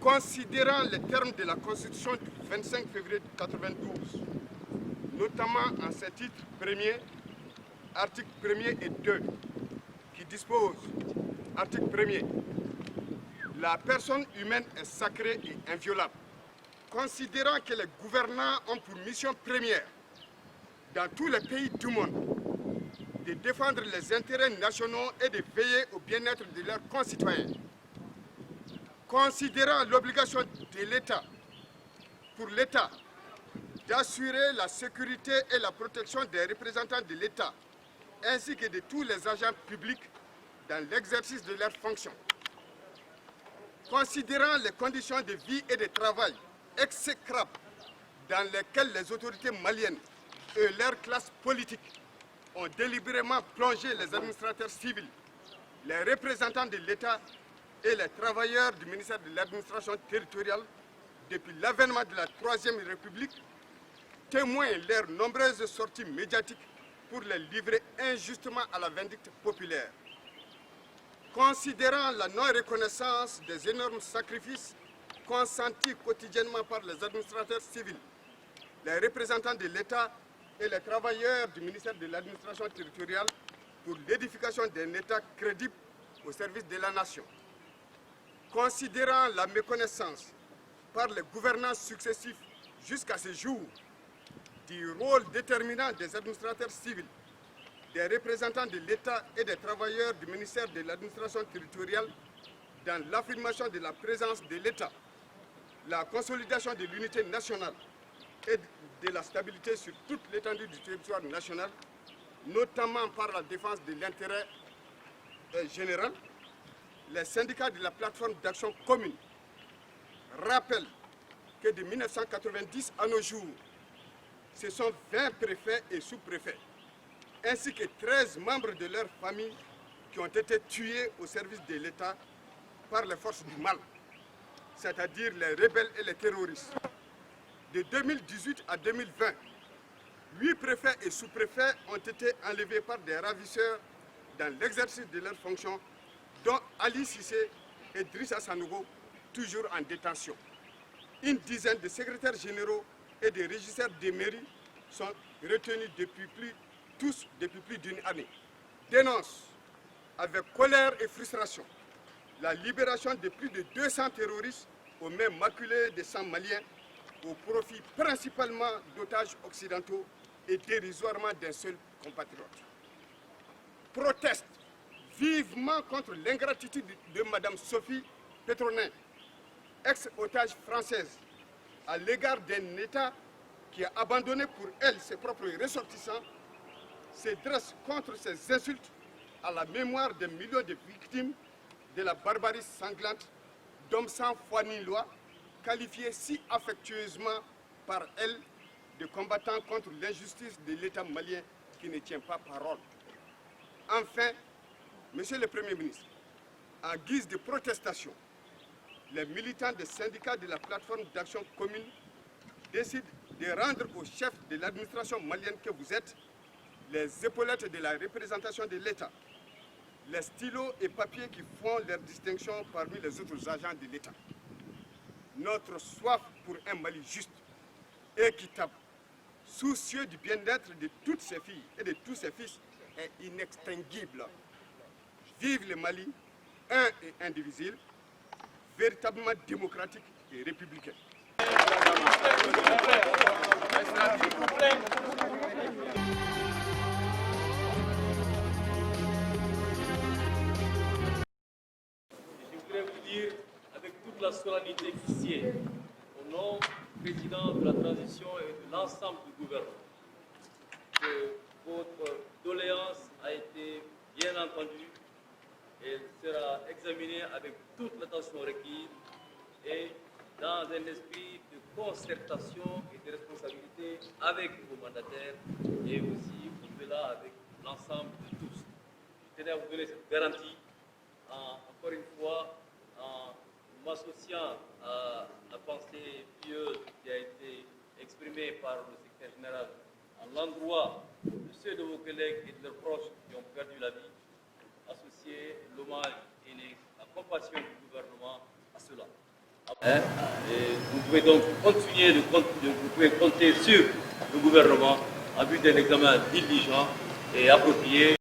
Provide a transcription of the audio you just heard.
Considérant les termes de la Constitution du 25 février 1992, notamment en ses titres premier, article 1er et 2, qui dispose, article 1er, la personne humaine est sacrée et inviolable. Considérant que les gouvernants ont pour mission première, dans tous les pays du monde, de défendre les intérêts nationaux et de veiller au bien-être de leurs concitoyens. Considérant l'obligation de l'État, pour l'État, d'assurer la sécurité et la protection des représentants de l'État, ainsi que de tous les agents publics dans l'exercice de leurs fonctions. Considérant les conditions de vie et de travail exécrables dans lesquelles les autorités maliennes et leur classe politique ont délibérément plongé les administrateurs civils, les représentants de l'État et les travailleurs du ministère de l'administration territoriale depuis l'avènement de la Troisième République, témoignent leurs nombreuses sorties médiatiques pour les livrer injustement à la vindicte populaire. Considérant la non-reconnaissance des énormes sacrifices consentis quotidiennement par les administrateurs civils, les représentants de l'État et les travailleurs du ministère de l'administration territoriale pour l'édification d'un État crédible au service de la nation. Considérant la méconnaissance par les gouvernants successifs jusqu'à ce jour du rôle déterminant des administrateurs civils, des représentants de l'État et des travailleurs du ministère de l'administration territoriale dans l'affirmation de la présence de l'État, la consolidation de l'unité nationale et de la stabilité sur toute l'étendue du territoire national, notamment par la défense de l'intérêt général, les syndicats de la plateforme d'action commune rappellent que de 1990 à nos jours, ce sont 20 préfets et sous-préfets, ainsi que 13 membres de leur famille qui ont été tués au service de l'État par les forces du mal, c'est-à-dire les rebelles et les terroristes. De 2018 à 2020, 8 préfets et sous-préfets ont été enlevés par des ravisseurs dans l'exercice de leurs fonctions, dont Ali Cissé et Drissa Sanogo, toujours en détention. Une dizaine de secrétaires généraux et de régisseurs des mairies sont retenus depuis plus d'une année. Dénonce avec colère et frustration la libération de plus de 200 terroristes aux mains maculées des sang maliens au profit principalement d'otages occidentaux et dérisoirement d'un seul compatriote. Proteste vivement contre l'ingratitude de Mme Sophie Petronin, ex-otage française, à l'égard d'un État qui a abandonné pour elle ses propres ressortissants, se dresse contre ces insultes à la mémoire des millions de victimes de la barbarie sanglante d'hommes sans foi ni loi, qualifiés si affectueusement par elle de combattants contre l'injustice de l'État malien qui ne tient pas parole. Enfin, Monsieur le Premier ministre, en guise de protestation, les militants des syndicats de la plateforme d'action commune décident de rendre au chef de l'administration malienne que vous êtes les épaulettes de la représentation de l'État, les stylos et papiers qui font leur distinction parmi les autres agents de l'État. Notre soif pour un Mali juste, équitable, soucieux du bien-être de toutes ses filles et de tous ses fils est inextinguible. Vive le Mali, un et indivisible, véritablement démocratique et républicain. Je voudrais vous dire, avec toute la solennité qui sied, au nom du président de la transition et de l'ensemble du gouvernement, que votre doléance a été bien entendue. Elle sera examinée avec toute l'attention requise et dans un esprit de concertation et de responsabilité avec vos mandataires et aussi au-delà avec l'ensemble de tous. Je tenais à vous donner cette garantie encore une fois en m'associant à la pensée pieuse qui a été exprimée par le secrétaire général à l'endroit de ceux de vos collègues et de leurs proches qui ont perdu la vie, associer l'hommage et la compassion du gouvernement à cela. Hein, et vous pouvez donc continuer vous pouvez compter sur le gouvernement en vue d'un examen diligent et approprié.